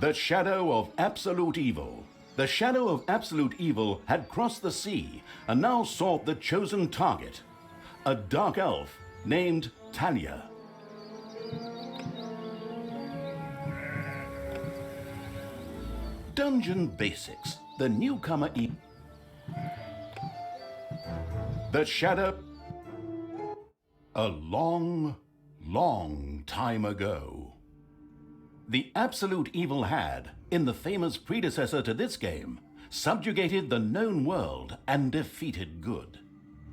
The shadow of absolute evil. The shadow of absolute evil had crossed the sea and now sought the chosen target, a dark elf named Talia. Dungeon Basics, the newcomer The shadow. A long, long time ago. The absolute evil had, in the famous predecessor to this game, subjugated the known world and defeated good.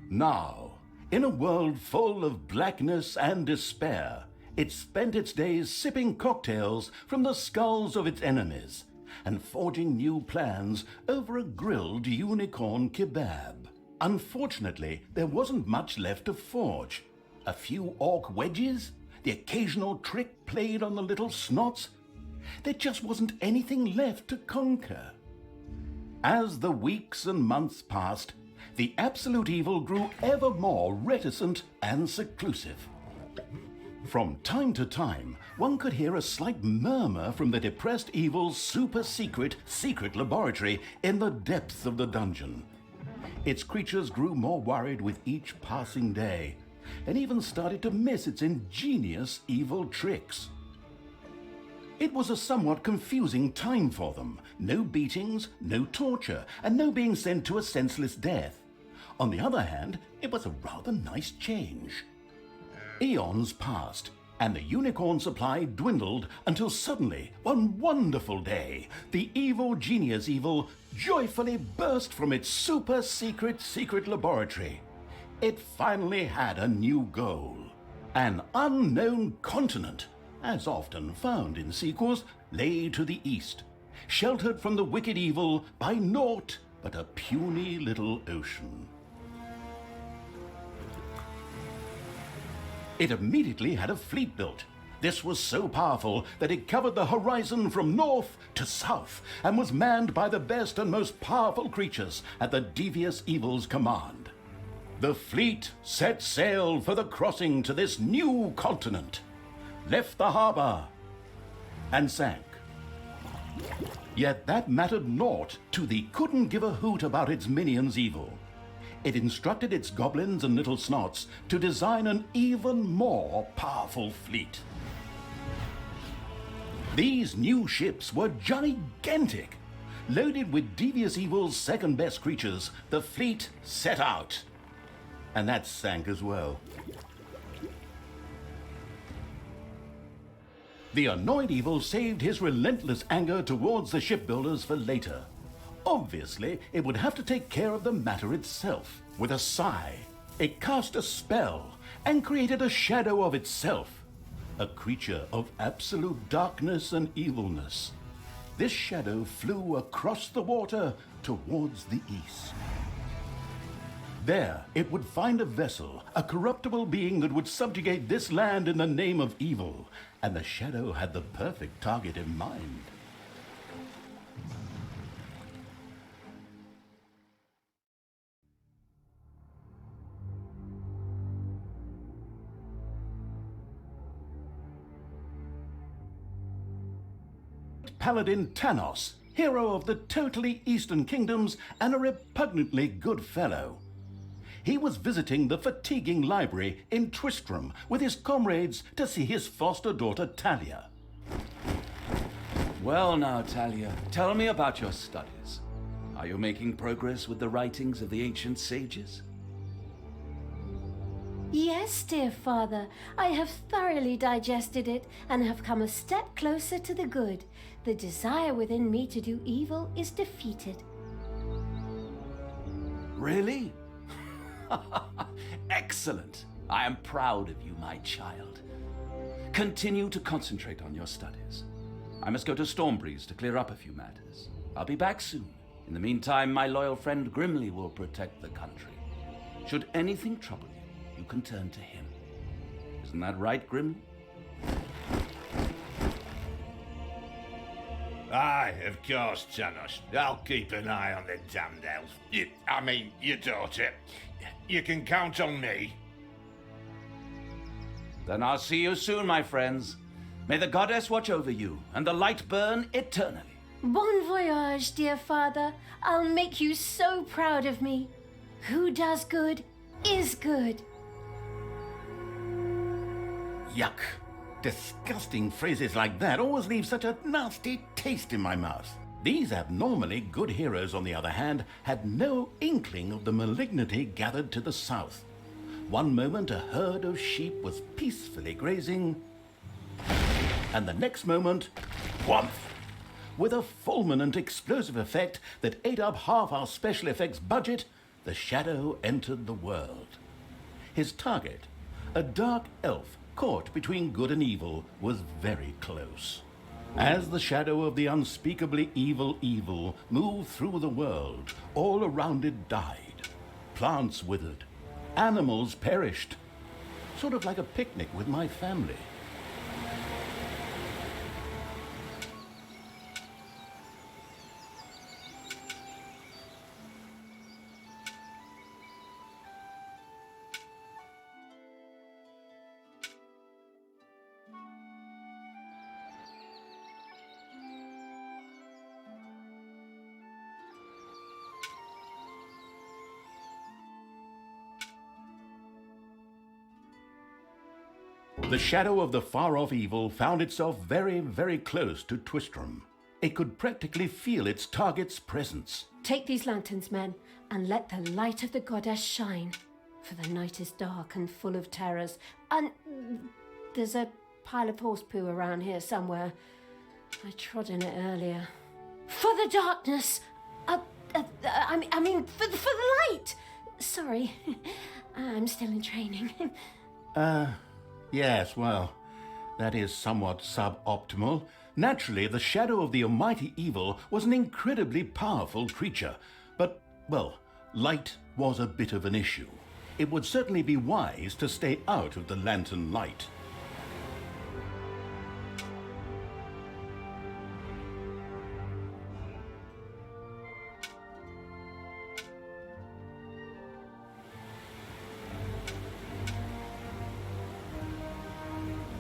Now, in a world full of blackness and despair, it spent its days sipping cocktails from the skulls of its enemies and forging new plans over a grilled unicorn kebab. Unfortunately, there wasn't much left to forge. A few orc wedges, the occasional trick played on the little snots. There just wasn't anything left to conquer. As the weeks and months passed, the absolute evil grew ever more reticent and seclusive. From time to time, one could hear a slight murmur from the depressed evil's super-secret laboratory in the depths of the dungeon. Its creatures grew more worried with each passing day, and even started to miss its ingenious evil tricks. It was a somewhat confusing time for them. No beatings, no torture, and no being sent to a senseless death. On the other hand, it was a rather nice change. Eons passed, and the unicorn supply dwindled until suddenly, one wonderful day, the evil genius evil joyfully burst from its super-secret laboratory. It finally had a new goal. An unknown continent, as often found in sequels, lay to the east, sheltered from the wicked evil by naught but a puny little ocean. It immediately had a fleet built. This was so powerful that it covered the horizon from north to south and was manned by the best and most powerful creatures at the devious evil's command. The fleet set sail for the crossing to this new continent, left the harbor, and sank. Yet that mattered naught to the couldn't give a hoot about its minions' evil. It instructed its goblins and little snots to design an even more powerful fleet. These new ships were gigantic. Loaded with devious evil's second-best creatures, the fleet set out. And that sank as well. The annoyed evil saved his relentless anger towards the shipbuilders for later. Obviously, it would have to take care of the matter itself. With a sigh, it cast a spell and created a shadow of itself, a creature of absolute darkness and evilness. This shadow flew across the water towards the east. There, it would find a vessel, a corruptible being that would subjugate this land in the name of evil, and the shadow had the perfect target in mind. Paladin Tanos, hero of the totally Eastern Kingdoms and a repugnantly good fellow. He was visiting the fatiguing library in Tristram with his comrades to see his foster daughter Talia. Well now, Talia, tell me about your studies. Are you making progress with the writings of the ancient sages? Yes, dear father, I have thoroughly digested it and have come a step closer to the good. The desire within me to do evil is defeated. Really? Excellent. I am proud of you, my child. Continue to concentrate on your studies. I must go to Stormbreeze to clear up a few matters. I'll be back soon. In the meantime, my loyal friend Grimly will protect the country. Should anything trouble you, you can turn to him. Isn't that right, Grimly? Aye, of course, Tanos. I'll keep an eye on the damned elf. Your daughter. You can count on me. Then I'll see you soon, my friends. May the goddess watch over you, and the light burn eternally. Bon voyage, dear father. I'll make you so proud of me. Who does good is good. Yuck. Disgusting phrases like that always leave such a nasty taste in my mouth. These abnormally good heroes, on the other hand, had no inkling of the malignity gathered to the south. One moment a herd of sheep was peacefully grazing, and the next moment, whomp! With a fulminant explosive effect that ate up half our special effects budget, the shadow entered the world. His target, a dark elf caught between good and evil, was very close. As the shadow of the unspeakably evil moved through the world, all around it died. Plants withered. Animals perished. Sort of like a picnic with my family. The shadow of the far-off evil found itself very, very close to Twistram. It could practically feel its target's presence. Take these lanterns, men, and let the light of the goddess shine. For the night is dark and full of terrors. And there's a pile of horse poo around here somewhere. I trod in it earlier. For the darkness! I mean, for the light! Sorry, I'm still in training. Yes, well, that is somewhat suboptimal. Naturally, the shadow of the almighty evil was an incredibly powerful creature. But, well, light was a bit of an issue. It would certainly be wise to stay out of the lantern light.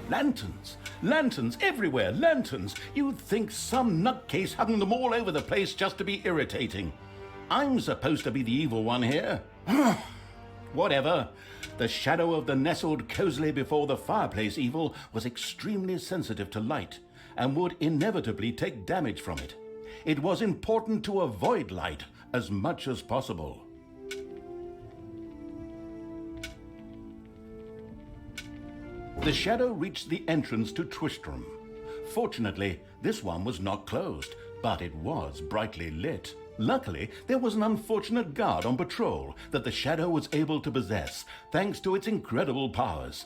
Lanterns! Lanterns everywhere! Lanterns! You'd think some nutcase hung them all over the place just to be irritating. I'm supposed to be the evil one here. Whatever. The shadow of the nestled cozily before the fireplace evil was extremely sensitive to light and would inevitably take damage from it. It was important to avoid light as much as possible. The shadow reached the entrance to Twistram. Fortunately, this one was not closed, but it was brightly lit. Luckily, there was an unfortunate guard on patrol that the shadow was able to possess, thanks to its incredible powers,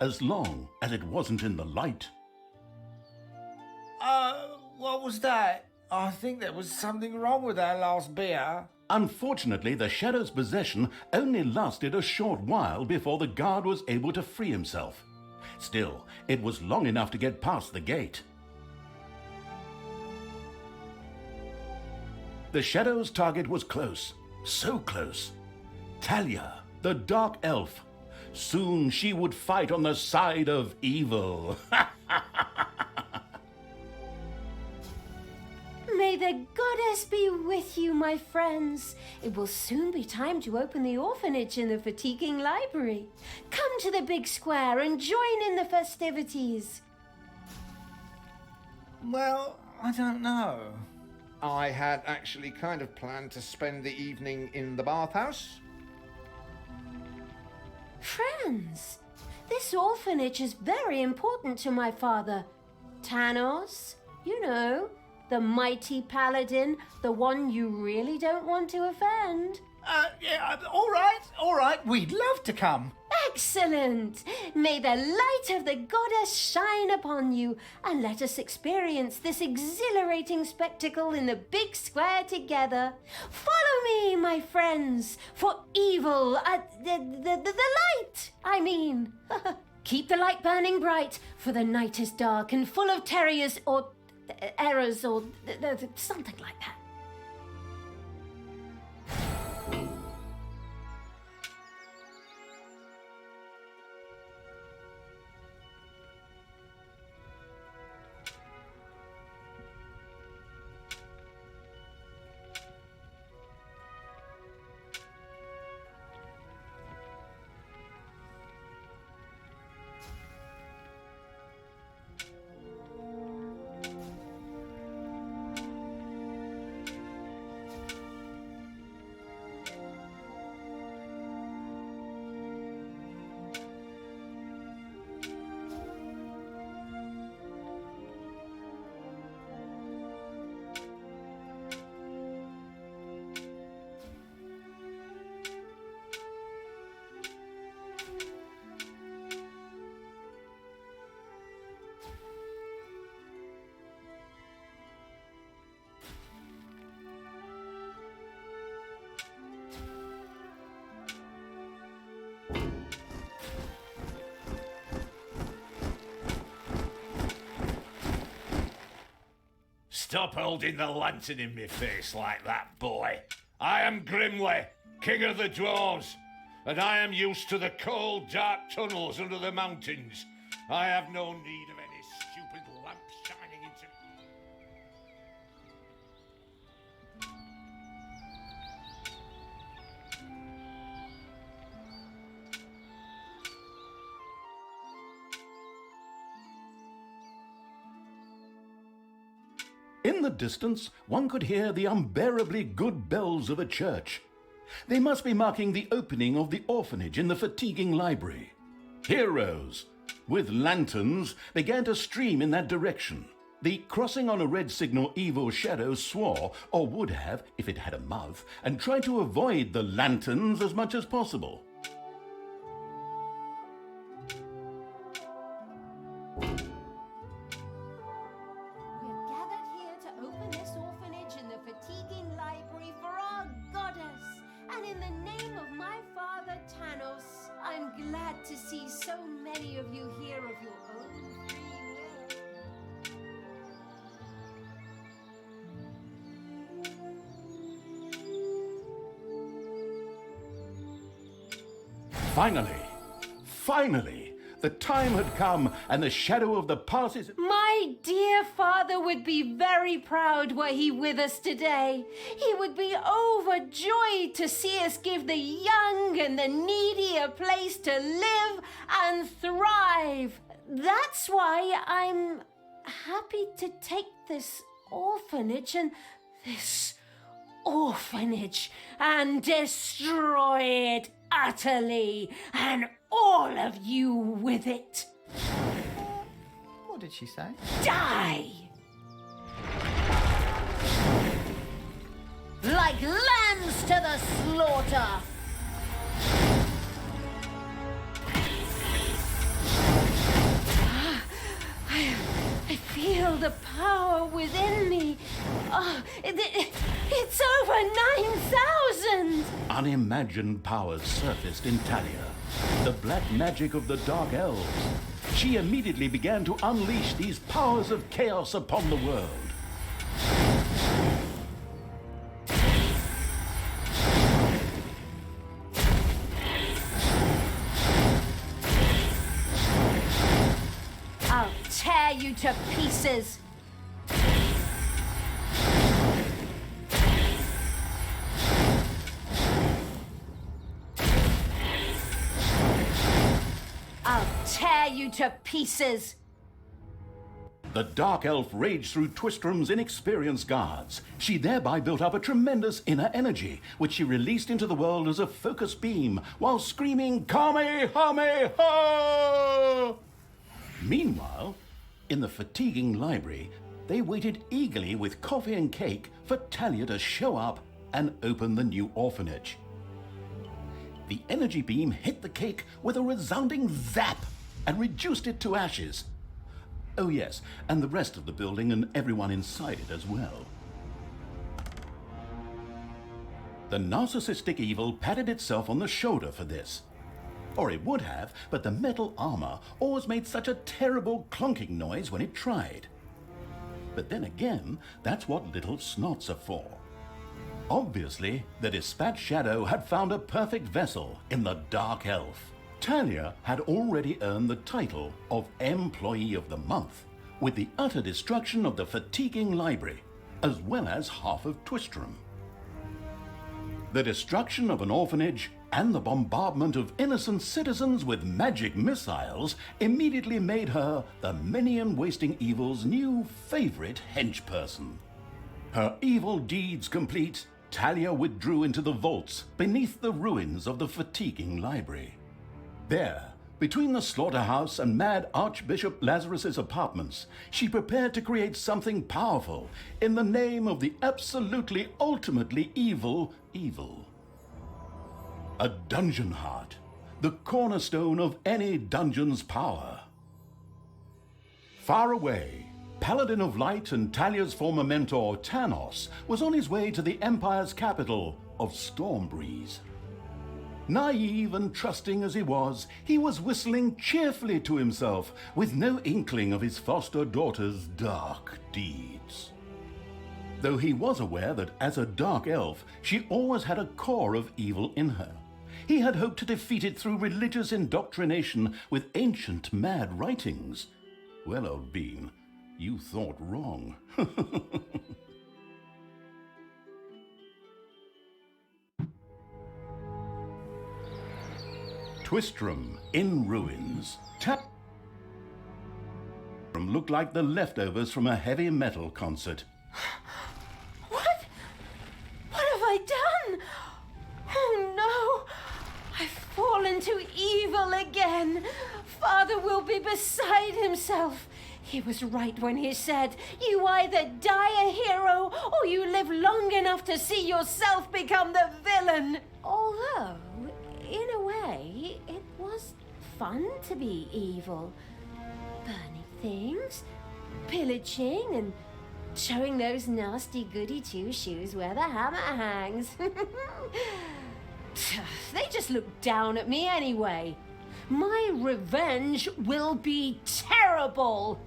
as long as it wasn't in the light. What was that? I think there was something wrong with our last beer. Unfortunately, the shadow's possession only lasted a short while before the guard was able to free himself. Still, it was long enough to get past the gate. The shadow's target was close, so close. Talia, the dark elf. Soon she would fight on the side of evil. May the goddess be with you, my friends. It will soon be time to open the orphanage in the fatiguing library. Come to the big square and join in the festivities. Well, I don't know. I had actually kind of planned to spend the evening in the bathhouse. Friends, this orphanage is very important to my father. Tanos, you know, the mighty paladin, the one you really don't want to offend. Yeah, all right, we'd love to come. Excellent! May the light of the goddess shine upon you, and let us experience this exhilarating spectacle in the big square together. Follow me, my friends, for evil, the light, I mean. Keep the light burning bright, for the night is dark and full of terrors or errors or something like that. stop holding the lantern in my face like that, boy. I am Grimly, king of the dwarves, and I am used to the cold, dark tunnels under the mountains. I have no need of any stupid lamp shining into me. In the distance, one could hear the unbearably good bells of a church. They must be marking the opening of the orphanage in the fatiguing library. Heroes, with lanterns, began to stream in that direction. The crossing on a red signal evil shadow swore, or would have if it had a mouth, and tried to avoid the lanterns as much as possible. We're gathered here to open this orphanage in the fatiguing library for our goddess. And in the name of my father Tanos, I'm glad to see so many of you here of your own free Finally, the time had come, and the shadow of the past is... My dear father would be very proud were he with us today. He would be overjoyed to see us give the young and the needy a place to live and thrive. That's why I'm happy to take this orphanage and destroy it utterly, and all of you with it. What did she say? Die! Like lambs to the slaughter! I feel the power within me. Oh, it's over 9,000! Unimagined powers surfaced in Talia, the black magic of the Dark Elves. She immediately began to unleash these powers of chaos upon the world. I'll tear you to pieces! I'll tear you to pieces! The Dark Elf raged through Twistrom's inexperienced guards. She thereby built up a tremendous inner energy, which she released into the world as a focus beam, while screaming, Kamehameha! Meanwhile, in the fatiguing library, they waited eagerly with coffee and cake for Talia to show up and open the new orphanage. The energy beam hit the cake with a resounding zap and reduced it to ashes. Oh yes, and the rest of the building and everyone inside it as well. The narcissistic evil patted itself on the shoulder for this. Or it would have, but the metal armor always made such a terrible clunking noise when it tried. But then again, that's what little snots are for. Obviously, the dispatch shadow had found a perfect vessel in the Dark Elf. Talia had already earned the title of Employee of the Month, with the utter destruction of the fatiguing library, as well as half of Twistrom. The destruction of an orphanage and the bombardment of innocent citizens with magic missiles immediately made her the many and wasting evil's new favorite henchperson. Her evil deeds complete, Talia withdrew into the vaults beneath the ruins of the fatiguing library. There, between the slaughterhouse and Mad Archbishop Lazarus's apartments, she prepared to create something powerful in the name of the absolutely ultimately evil. A dungeon heart, the cornerstone of any dungeon's power. Far away, Paladin of Light and Talia's former mentor, Tanos, was on his way to the Empire's capital of Stormbreeze. Naive and trusting as he was whistling cheerfully to himself, with no inkling of his foster daughter's dark deeds. though he was aware that as a dark elf, she always had a core of evil in her. He had hoped to defeat it through religious indoctrination with ancient mad writings. Well, old bean, you thought wrong. Twistrum in ruins. Looked like the leftovers from a heavy metal concert. What? What have I done? Oh no! I've fallen to evil again. Father will be beside himself. He was right when he said, you either die a hero or you live long enough to see yourself become the villain. Although, in a way, it was fun to be evil. Burning things, pillaging, and showing those nasty goody two-shoes where the hammer hangs. They just look down at me anyway. My revenge will be terrible.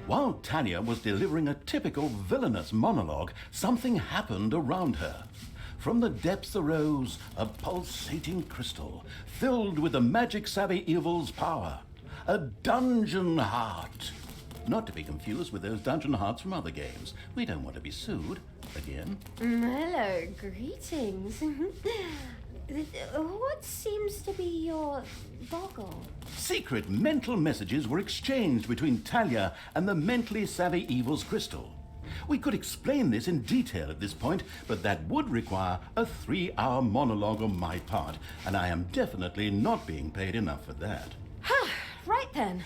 While Talia was delivering a typical villainous monologue, something happened around her. From the depths arose a pulsating crystal, filled with the magic-savvy evil's power. A dungeon heart. Not to be confused with those dungeon hearts from other games. We don't want to be sued again. Hello, greetings. What seems to be your boggle? Secret mental messages were exchanged between Talia and the mentally savvy evil's crystal. We could explain this in detail at this point, but that would require a 3-hour monologue on my part, and I am definitely not being paid enough for that. Right then.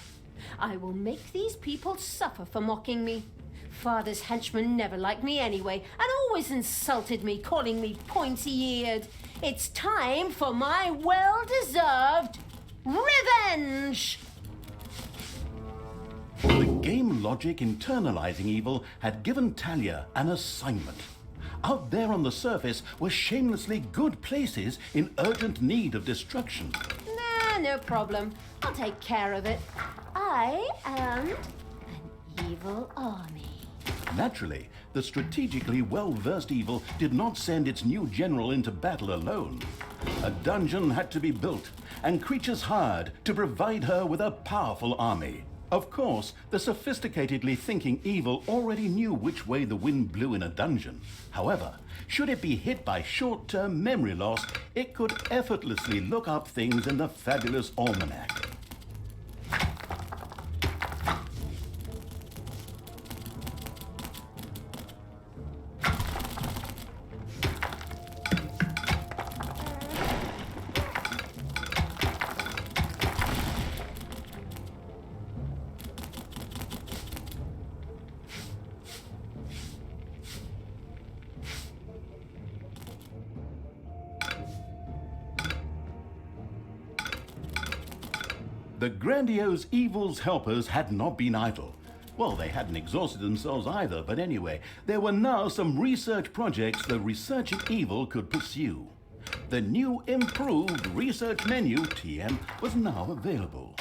I will make these people suffer for mocking me. Father's henchmen never liked me anyway, and always insulted me, calling me pointy-eared. It's time for my well-deserved revenge! The game logic internalizing evil had given Talia an assignment. Out there on the surface were shamelessly good places in urgent need of destruction. Nah, no problem. I'll take care of it. I am an evil army. Naturally, the strategically well-versed evil did not send its new general into battle alone. A dungeon had to be built, and creatures hired to provide her with a powerful army. Of course, the sophisticatedly thinking evil already knew which way the wind blew in a dungeon. However, should it be hit by short-term memory loss, it could effortlessly look up things in the fabulous almanac. The grandiose evil's helpers had not been idle. Well, they hadn't exhausted themselves either, but anyway, there were now some research projects the researching evil could pursue. The new improved research menu, TM, was now available.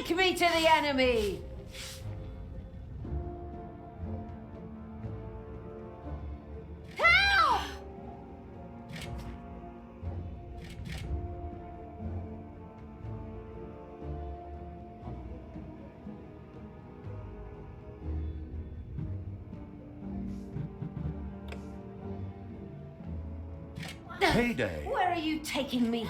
Take me to the enemy! Help! Payday. Where are you taking me?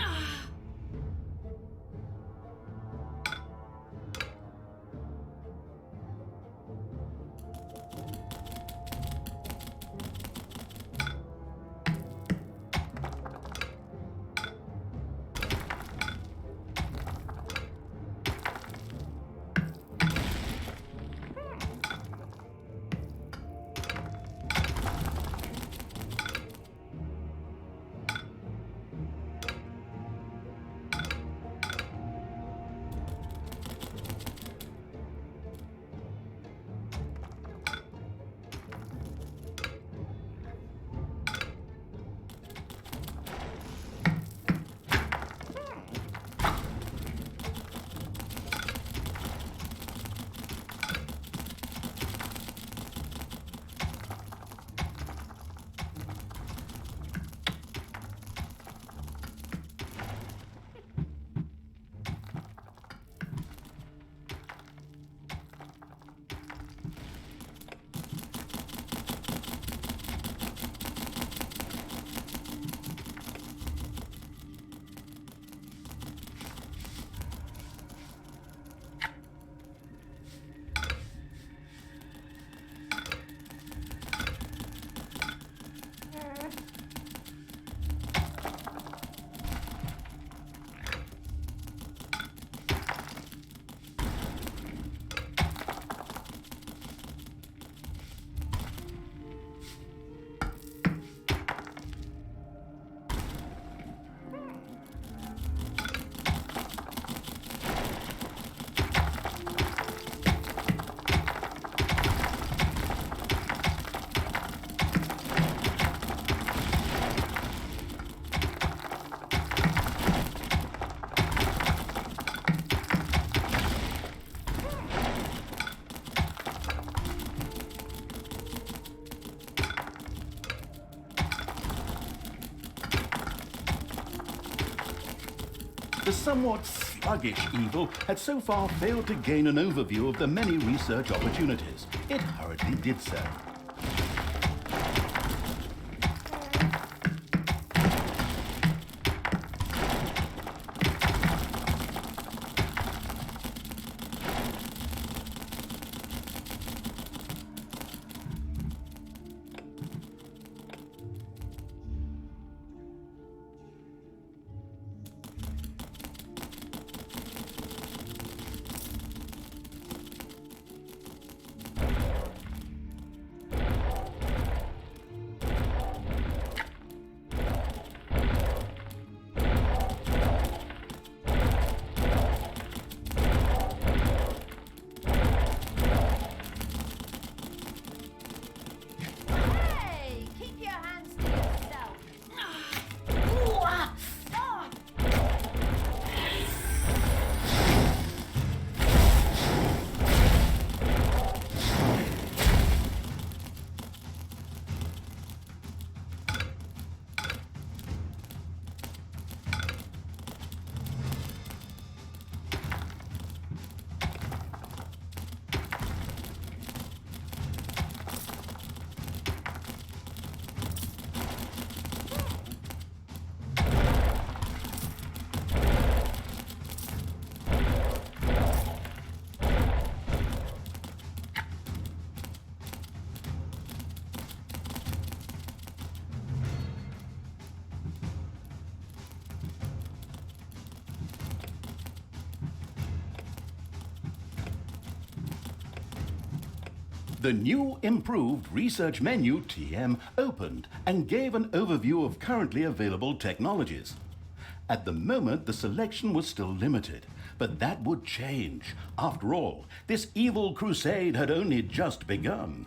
The somewhat sluggish evil had so far failed to gain an overview of the many research opportunities. It hurriedly did so. Hey! Keep your hands to yourself! Ooh, ah, ah. The new improved research menu TM opened and gave an overview of currently available technologies. At the moment, the selection was still limited, but that would change. After all, this evil crusade had only just begun.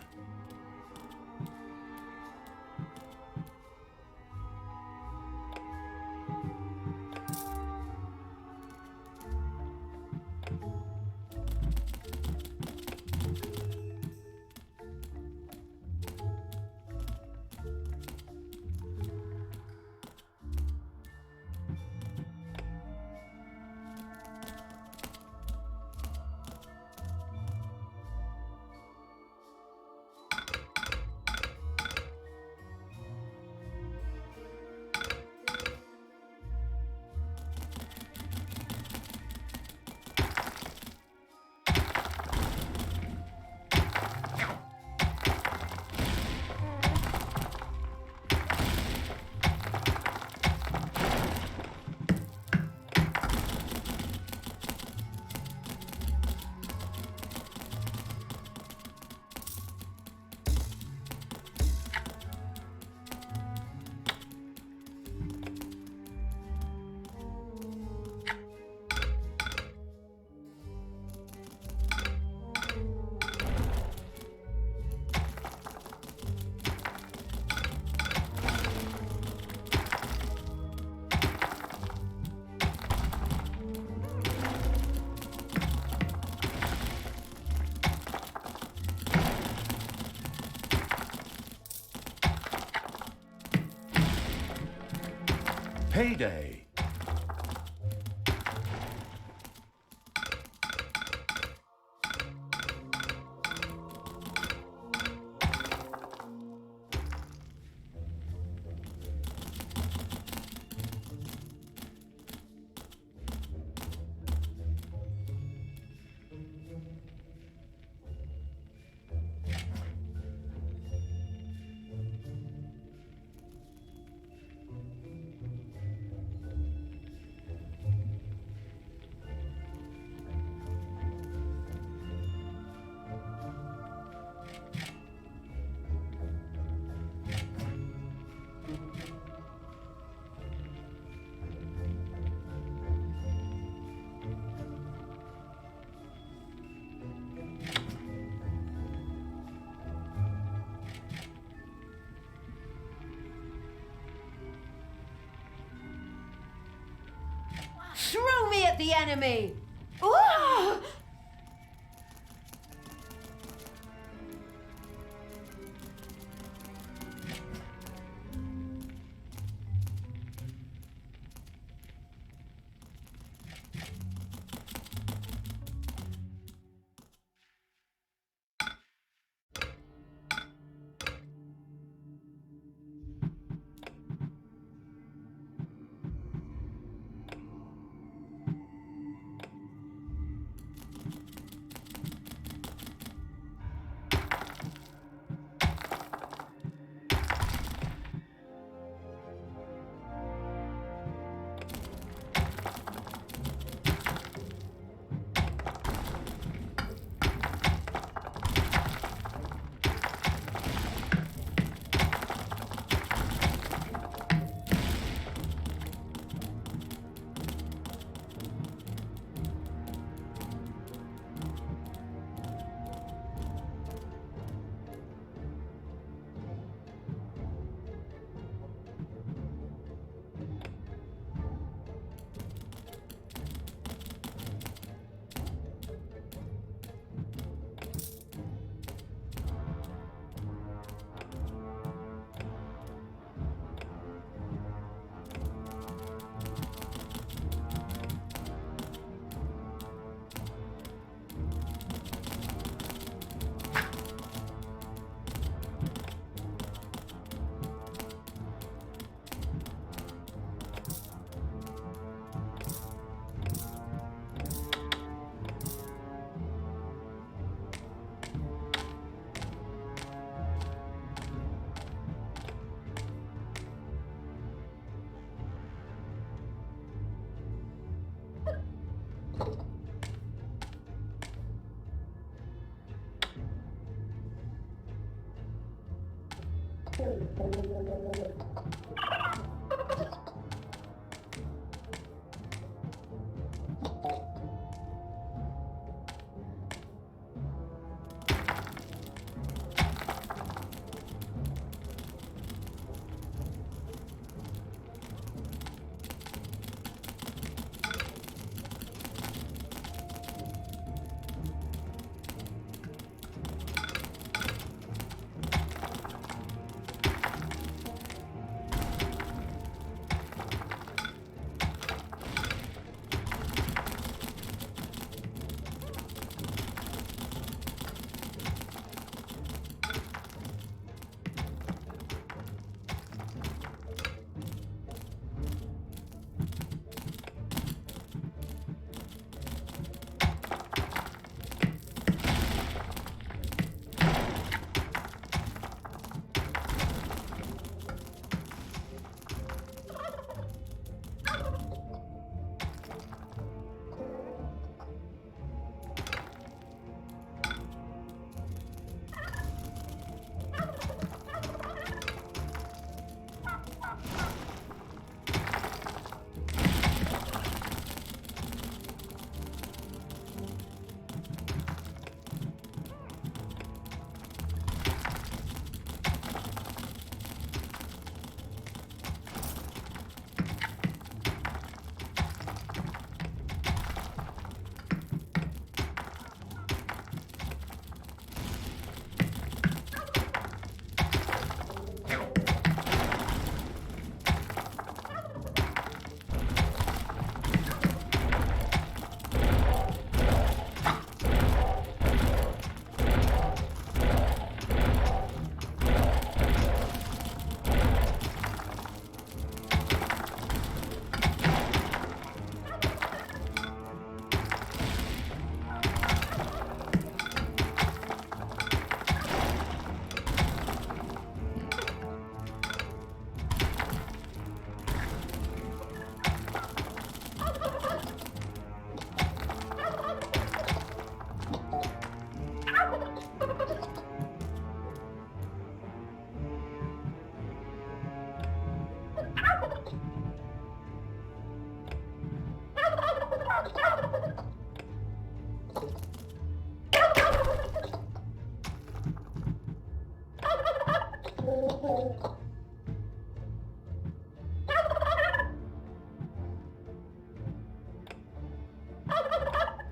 Payday. Throw me at the enemy! Ooh!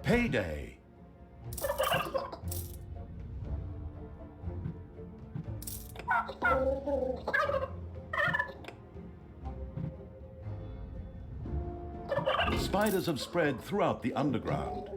Payday. Spiders have spread throughout the underground.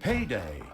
Payday.